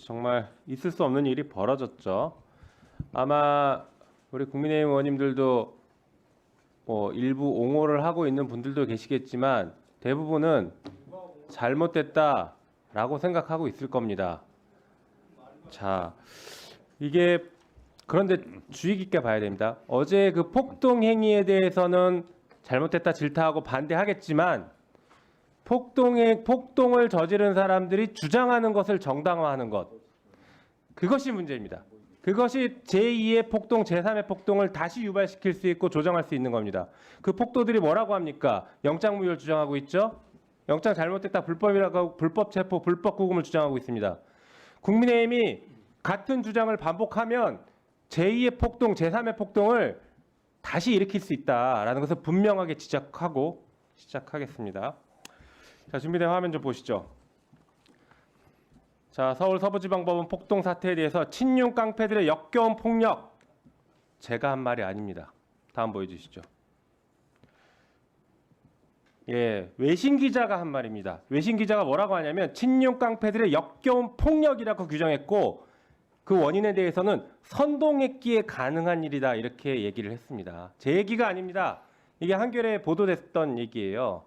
정말 있을 수 없는 일이 벌어졌죠. 아마 우리 국민의힘 의원님들도 뭐 일부 옹호를 하고 있는 분들도 계시겠지만 대부분은 잘못됐다라고 생각하고 있을 겁니다. 자, 이게 그런데 주의 깊게 봐야 됩니다. 어제 그 폭동 행위에 대해서는 잘못됐다 질타하고 반대하겠지만 폭동을 저지른 사람들이 주장하는 것을 정당화하는 것, 그것이 문제입니다. 그것이 제2의 폭동, 제3의 폭동을 다시 유발시킬 수 있고 조정할 수 있는 겁니다. 그 폭도들이 뭐라고 합니까? 영장무효를 주장하고 있죠. 영장 잘못됐다, 불법이라고 하고 불법 체포, 불법 구금을 주장하고 있습니다. 국민의힘이 같은 주장을 반복하면 제2의 폭동, 제3의 폭동을 다시 일으킬 수 있다라는 것을 분명하게 지적하고 시작하겠습니다. 자, 준비된 화면 좀 보시죠. 자, 서울 서부지방법원 폭동 사태에 대해서 친윤 깡패들의 역겨운 폭력, 제가 한 말이 아닙니다. 다음 보여주시죠. 예, 외신 기자가 한 말입니다. 외신 기자가 뭐라고 하냐면 친윤 깡패들의 역겨운 폭력이라고 규정했고 그 원인에 대해서는 선동했기에 가능한 일이다 이렇게 얘기를 했습니다. 제 얘기가 아닙니다. 이게 한겨레에 보도됐던 얘기예요.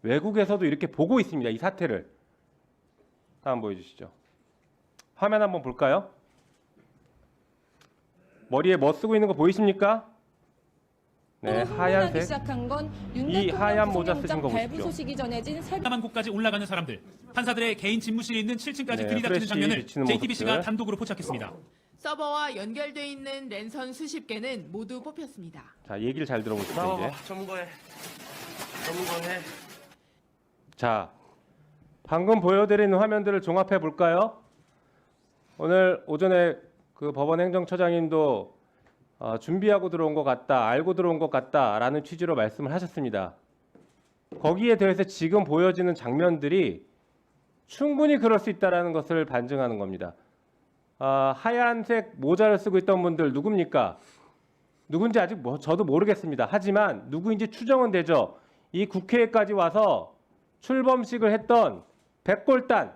외국에서도 이렇게 보고 있습니다. 이 사태를. 다음 보여주시죠. 화면 한번 볼까요? 머리에 뭐 쓰고 있는 거 보이십니까? 네, 하얀색. 시작한 건 이 하얀 모자 쓰신 거 발부 보십시오. 소식이 전해진 다만 곳까지 올라가는 사람들, 판사들의 개인 집무실에 있는 7층까지 네, 들이닥치는 프레시 장면을 비치는 JTBC가 모습들. 단독으로 포착했습니다. 서버와 연결돼 있는 랜선 수십 개는 모두 뽑혔습니다. 자, 얘기를 잘 들어보시죠. 이제. 전문가해. 자, 방금 보여드린 화면들을 종합해 볼까요? 오늘 오전에 그 법원 행정처장님도 준비하고 들어온 것 같다, 알고 들어온 것 같다라는 취지로 말씀을 하셨습니다. 거기에 대해서 지금 보여지는 장면들이 충분히 그럴 수 있다는 것을 반증하는 겁니다. 하얀색 모자를 쓰고 있던 분들 누굽니까? 누군지 아직 저도 모르겠습니다. 하지만 누구인지 추정은 되죠. 이 국회에까지 와서 출범식을 했던 백골단,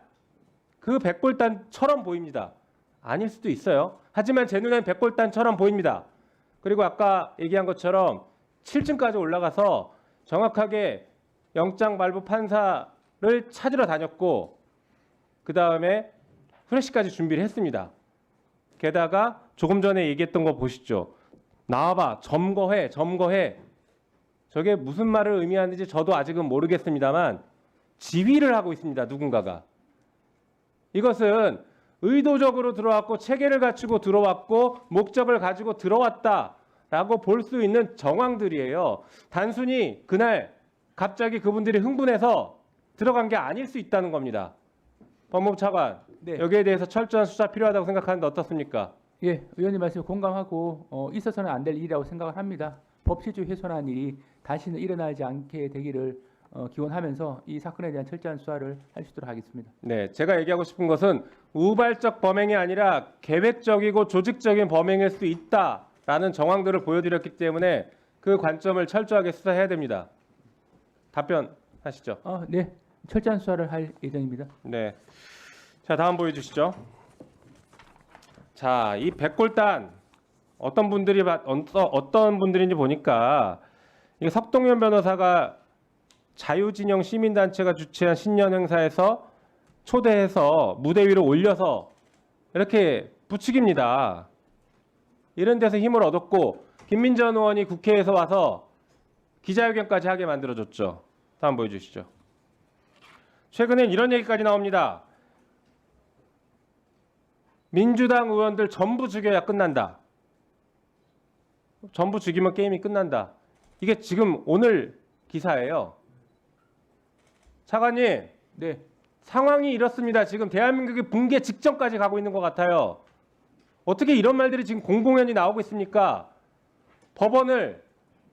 그 백골단처럼 보입니다. 아닐 수도 있어요. 하지만 제 눈엔 백골단처럼 보입니다. 그리고 아까 얘기한 것처럼 7층까지 올라가서 정확하게 영장 발부 판사를 찾으러 다녔고 그 다음에 후레쉬까지 준비를 했습니다. 게다가 조금 전에 얘기했던 거 보시죠. 나와봐, 점거해. 저게 무슨 말을 의미하는지 저도 아직은 모르겠습니다만 지휘를 하고 있습니다. 누군가가. 이것은 의도적으로 들어왔고 체계를 갖추고 들어왔고 목적을 가지고 들어왔다라고 볼 수 있는 정황들이에요. 단순히 그날 갑자기 그분들이 흥분해서 들어간 게 아닐 수 있다는 겁니다. 법무부 차관, 네. 여기에 대해서 철저한 수사 필요하다고 생각하는데 어떻습니까? 예, 의원님 말씀에 공감하고 있어서는 안 될 일이라고 생각을 합니다. 법치주의 훼손한 일이 다시는 일어나지 않게 되기를 기원하면서 이 사건에 대한 철저한 수사를 할 수 있도록 하겠습니다. 네, 제가 얘기하고 싶은 것은 우발적 범행이 아니라 계획적이고 조직적인 범행일 수 있다라는 정황들을 보여드렸기 때문에 그 관점을 철저하게 수사해야 됩니다. 답변하시죠. 네, 철저한 수사를 할 예정입니다. 네. 자, 다음 보여주시죠. 자, 이 백골단 어떤 분들인지 보니까 이게 석동현 변호사가 자유진영 시민단체가 주최한 신년 행사에서 초대해서 무대 위로 올려서 이렇게 부추깁니다. 이런 데서 힘을 얻었고 김민전 의원이 국회에서 와서 기자회견까지 하게 만들어줬죠. 다음 보여주시죠. 최근엔 이런 얘기까지 나옵니다. 민주당 의원들 전부 죽여야 끝난다. 전부 죽이면 게임이 끝난다. 이게 지금 오늘 기사예요. 차관님, 네, 상황이 이렇습니다. 지금 대한민국이 붕괴 직전까지 가고 있는 것 같아요. 어떻게 이런 말들이 지금 공공연히 나오고 있습니까? 법원을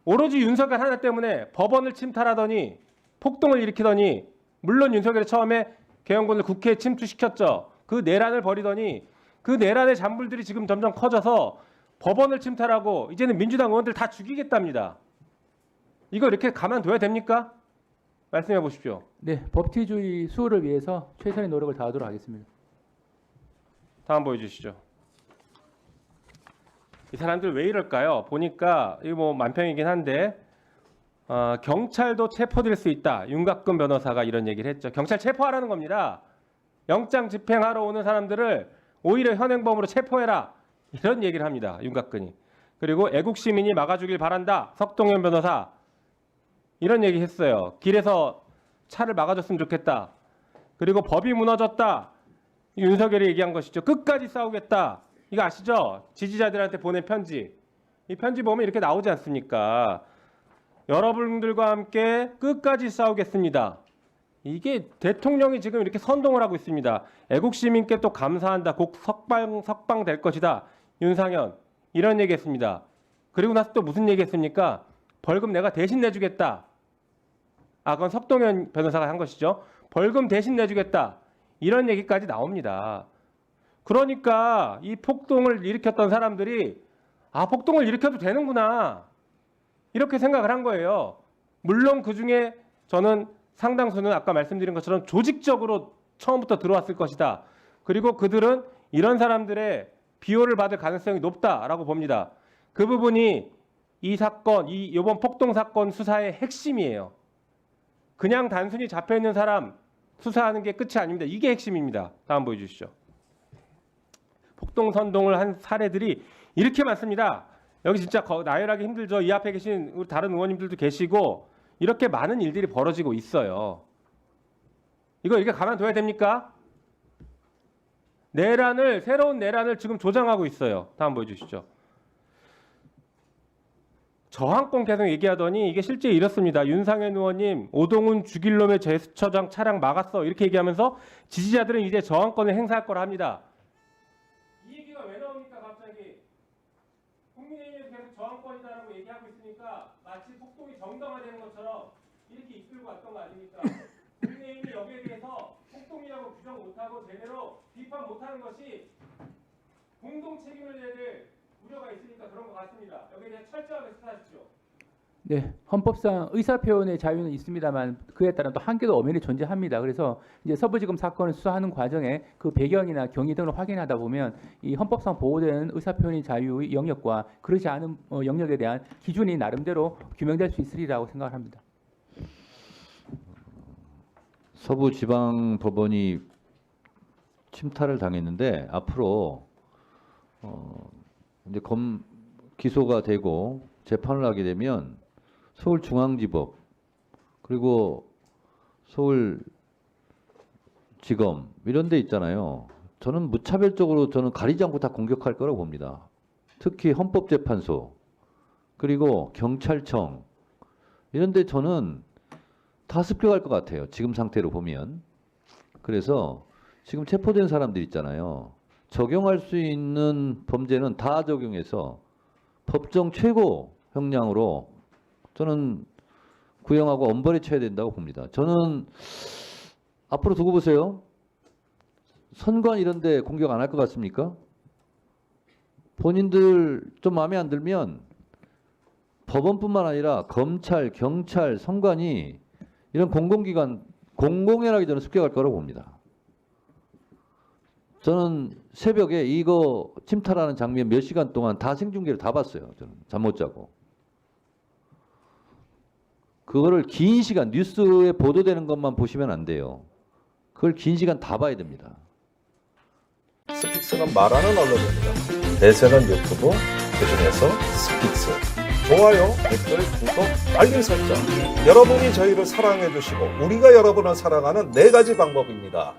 오로지 윤석열 하나 때문에 법원을 침탈하더니 폭동을 일으키더니 물론 윤석열이 처음에 개헌군을 국회에 침투시켰죠. 그 내란을 벌이더니 그 내란의 잔불들이 지금 점점 커져서 법원을 침탈하고 이제는 민주당 의원들 다 죽이겠답니다. 이거 이렇게 가만둬야 됩니까? 말씀해 보십시오. 네, 법치주의 수호를 위해서 최선의 노력을 다하도록 하겠습니다. 다음 보여주시죠. 이 사람들 왜 이럴까요? 보니까 이거 뭐 만평이긴 한데 경찰도 체포될 수 있다. 윤곽근 변호사가 이런 얘기를 했죠. 경찰 체포하라는 겁니다. 영장 집행하러 오는 사람들을 오히려 현행범으로 체포해라. 이런 얘기를 합니다. 윤곽근이. 그리고 애국 시민이 막아주길 바란다. 석동현 변호사 이런 얘기 했어요. 길에서 차를 막아줬으면 좋겠다. 그리고 법이 무너졌다. 윤석열이 얘기한 것이죠. 끝까지 싸우겠다. 이거 아시죠? 지지자들한테 보낸 편지. 이 편지 보면 이렇게 나오지 않습니까? 여러분들과 함께 끝까지 싸우겠습니다. 이게 대통령이 지금 이렇게 선동을 하고 있습니다. 애국 시민께 또 감사한다. 곧 석방 될 것이다. 윤상현 이런 얘기했습니다. 그리고 나서 또 무슨 얘기했습니까? 벌금 내가 대신 내주겠다. 그건 석동현 변호사가 한 것이죠. 벌금 대신 내주겠다. 이런 얘기까지 나옵니다. 그러니까 이 폭동을 일으켰던 사람들이 폭동을 일으켜도 되는구나. 이렇게 생각을 한 거예요. 물론 그중에 저는 상당수는 아까 말씀드린 것처럼 조직적으로 처음부터 들어왔을 것이다. 그리고 그들은 이런 사람들의 비호를 받을 가능성이 높다라고 봅니다. 그 부분이 이 사건, 이번 폭동 사건 수사의 핵심이에요. 그냥 단순히 잡혀있는 사람 수사하는 게 끝이 아닙니다. 이게 핵심입니다. 다음 보여주시죠. 폭동 선동을 한 사례들이 이렇게 많습니다. 여기 진짜 나열하기 힘들죠. 이 앞에 계신 우리 다른 의원님들도 계시고 이렇게 많은 일들이 벌어지고 있어요. 이거 이렇게 가만둬야 됩니까? 새로운 내란을 지금 조장하고 있어요. 다음 보여주시죠. 저항권 계속 얘기하더니 이게 실제 이렇습니다. 윤상현 의원님 오동훈 죽일 놈의 제스처장 차량 막았어 이렇게 얘기하면서 지지자들은 이제 저항권을 행사할 거라 합니다. 이 얘기가 왜 나옵니까 갑자기? 국민의힘에서 계속 저항권이다라고 얘기하고 있으니까 마치 폭동이 정당화되는 것처럼 이렇게 이끌고 왔던 거 아닙니까? 국민의힘이 여기에 대해서 폭동이라고 규정 못하고 제대로 비판 못하는 것이 공동 책임을 져야 될 우려가 있으니까 그런 것 같습니다. 여기에 대해 철저하게 수사하십시오. 네, 헌법상 의사 표현의 자유는 있습니다만 그에 따른 또 한계도 엄연히 존재합니다. 그래서 이제 서부지검 사건을 수사하는 과정에 그 배경이나 경위 등을 확인하다 보면 이 헌법상 보호되는 의사 표현의 자유의 영역과 그렇지 않은 영역에 대한 기준이 나름대로 규명될 수 있으리라고 생각합니다. 서부지방법원이 침탈을 당했는데 앞으로 이제 기소가 되고 재판을 하게 되면 서울중앙지법 그리고 서울지검 이런 데 있잖아요. 저는 무차별적으로 가리지 않고 다 공격할 거라고 봅니다. 특히 헌법재판소 그리고 경찰청 이런 데 저는 다 습격할 것 같아요. 지금 상태로 보면. 그래서 지금 체포된 사람들 있잖아요. 적용할 수 있는 범죄는 다 적용해서 법정 최고 형량으로 저는 구형하고 엄벌에 쳐야 된다고 봅니다. 저는 앞으로 두고 보세요. 선관 이런 데 공격 안 할 것 같습니까? 본인들 좀 마음에 안 들면 법원뿐만 아니라 검찰, 경찰, 선관이 이런 공공기관 공공연하게 저는 습격할 거라고 봅니다. 저는 새벽에 이거 침탈하는 장면 몇 시간 동안 다 생중계를 다 봤어요. 저는 잠 못 자고. 그거를 긴 시간 뉴스에 보도되는 것만 보시면 안 돼요. 그걸 긴 시간 다 봐야 됩니다. 스픽스는 말하는 언론입니다. 대세는 유튜브, 그중에서 스픽스. 좋아요, 댓글, 구독, 알림 설정. 여러분이 저희를 사랑해 주시고 우리가 여러분을 사랑하는 4가지 방법입니다.